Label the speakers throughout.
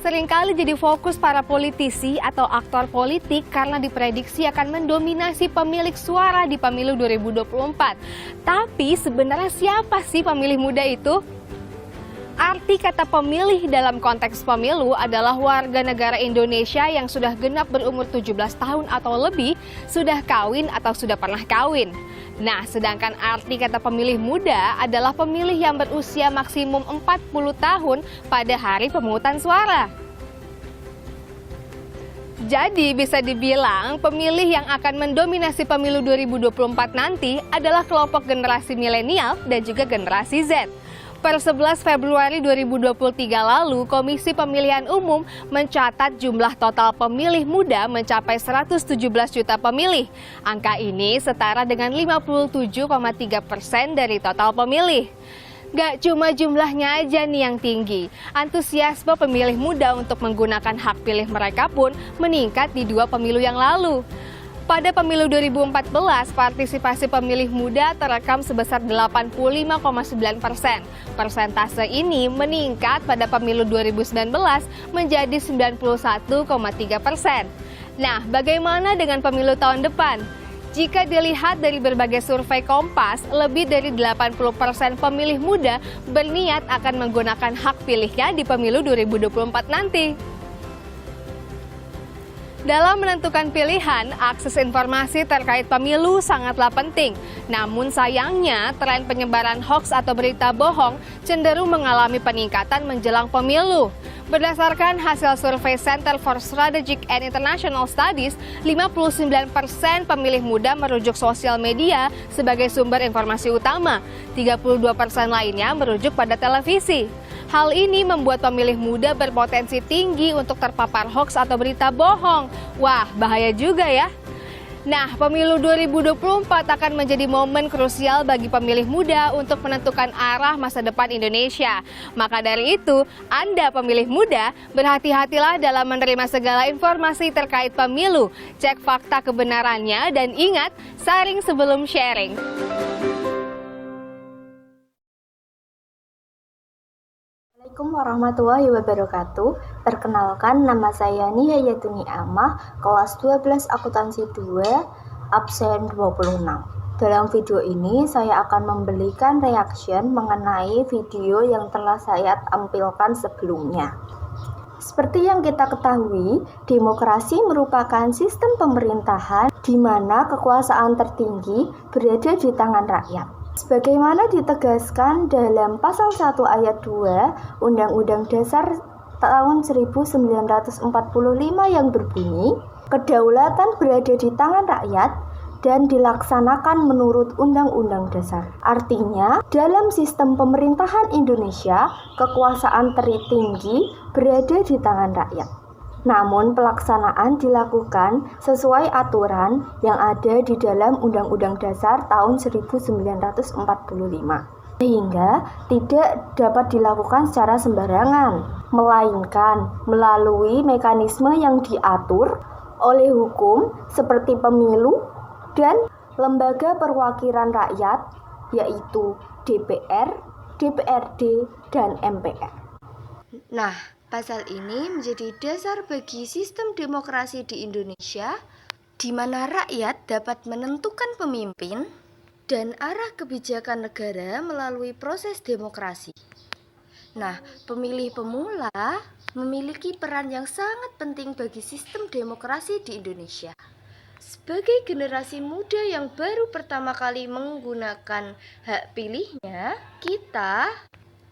Speaker 1: seringkali jadi fokus para politisi atau aktor politik karena diprediksi akan mendominasi pemilik suara di pemilu 2024. Tapi sebenarnya siapa sih pemilih muda itu? Arti kata pemilih dalam konteks pemilu adalah warga negara Indonesia yang sudah genap berumur 17 tahun atau lebih, sudah kawin atau sudah pernah kawin. Nah, sedangkan arti kata pemilih muda adalah pemilih yang berusia maksimum 40 tahun pada hari pemungutan suara. Jadi bisa dibilang pemilih yang akan mendominasi pemilu 2024 nanti adalah kelompok generasi milenial dan juga generasi Z. Per 11 Februari 2023 lalu, Komisi Pemilihan Umum mencatat jumlah total pemilih muda mencapai 117 juta pemilih. Angka ini setara dengan 57,3% dari total pemilih. Gak cuma jumlahnya aja nih yang tinggi, antusiasme pemilih muda untuk menggunakan hak pilih mereka pun meningkat di dua pemilu yang lalu. Pada pemilu 2014, partisipasi pemilih muda terekam sebesar 85,9%. Persentase ini meningkat pada pemilu 2019 menjadi 91,3%. Nah, bagaimana dengan pemilu tahun depan? Jika dilihat dari berbagai survei Kompas, lebih dari 80% pemilih muda berniat akan menggunakan hak pilihnya di pemilu 2024 nanti. Dalam menentukan pilihan, akses informasi terkait pemilu sangatlah penting. Namun sayangnya, tren penyebaran hoaks atau berita bohong cenderung mengalami peningkatan menjelang pemilu. Berdasarkan hasil survei Center for Strategic and International Studies, 59% pemilih muda merujuk sosial media sebagai sumber informasi utama. 32% lainnya merujuk pada televisi. Hal ini membuat pemilih muda berpotensi tinggi untuk terpapar hoaks atau berita bohong. Wah, bahaya juga ya. Nah, pemilu 2024 akan menjadi momen krusial bagi pemilih muda untuk menentukan arah masa depan Indonesia. Maka dari itu, Anda pemilih muda, berhati-hatilah dalam menerima segala informasi terkait pemilu. Cek fakta kebenarannya dan ingat, saring sebelum sharing.
Speaker 2: Assalamualaikum warahmatullahi wabarakatuh. Perkenalkan, nama saya Nihayatuni Amah, kelas 12 akuntansi 2, absen 26. Dalam video ini saya akan memberikan reaction mengenai video yang telah saya tampilkan sebelumnya. Seperti yang kita ketahui, demokrasi merupakan sistem pemerintahan di mana kekuasaan tertinggi berada di tangan rakyat. Sebagaimana ditegaskan dalam pasal 1 ayat 2 Undang-Undang Dasar tahun 1945 yang berbunyi, kedaulatan berada di tangan rakyat dan dilaksanakan menurut Undang-Undang Dasar. Artinya, dalam sistem pemerintahan Indonesia, kekuasaan tertinggi berada di tangan rakyat. Namun pelaksanaan dilakukan sesuai aturan yang ada di dalam Undang-Undang Dasar tahun 1945, sehingga tidak dapat dilakukan secara sembarangan, melainkan melalui mekanisme yang diatur oleh hukum seperti pemilu dan lembaga perwakilan rakyat, yaitu DPR, DPRD, dan MPR. Nah, pasal ini menjadi dasar bagi sistem demokrasi di Indonesia, di mana rakyat dapat menentukan pemimpin dan arah kebijakan negara melalui proses demokrasi. Nah, pemilih pemula memiliki peran yang sangat penting bagi sistem demokrasi di Indonesia. Sebagai generasi muda yang baru pertama kali menggunakan hak pilihnya, kita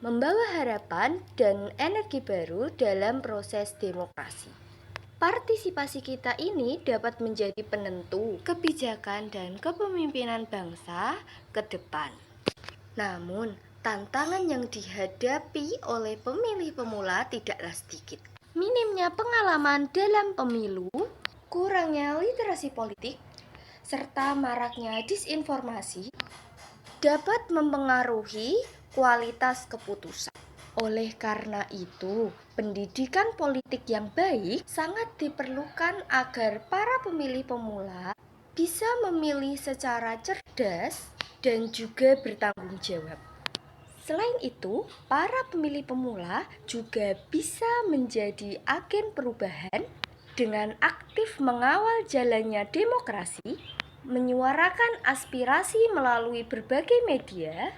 Speaker 2: membawa harapan dan energi baru dalam proses demokrasi. Partisipasi kita ini dapat menjadi penentu kebijakan dan kepemimpinan bangsa ke depan. Namun, tantangan yang dihadapi oleh pemilih pemula tidaklah sedikit. Minimnya pengalaman dalam pemilu, kurangnya literasi politik, serta maraknya disinformasi dapat mempengaruhi kualitas keputusan. Oleh karena itu, pendidikan politik yang baik sangat diperlukan agar para pemilih pemula bisa memilih secara cerdas dan juga bertanggung jawab. Selain itu, para pemilih pemula juga bisa menjadi agen perubahan dengan aktif mengawal jalannya demokrasi, menyuarakan aspirasi melalui berbagai media,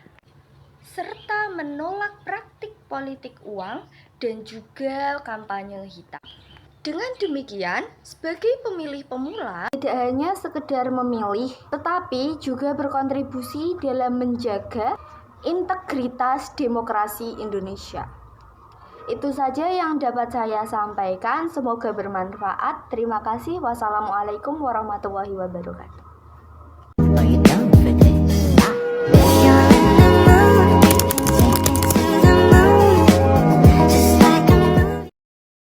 Speaker 2: serta menolak praktik politik uang dan juga kampanye hitam. Dengan demikian, sebagai pemilih pemula, tidak hanya sekedar memilih, tetapi juga berkontribusi dalam menjaga integritas demokrasi Indonesia. Itu saja yang dapat saya sampaikan. Semoga bermanfaat. Terima kasih. Wassalamualaikum warahmatullahi wabarakatuh.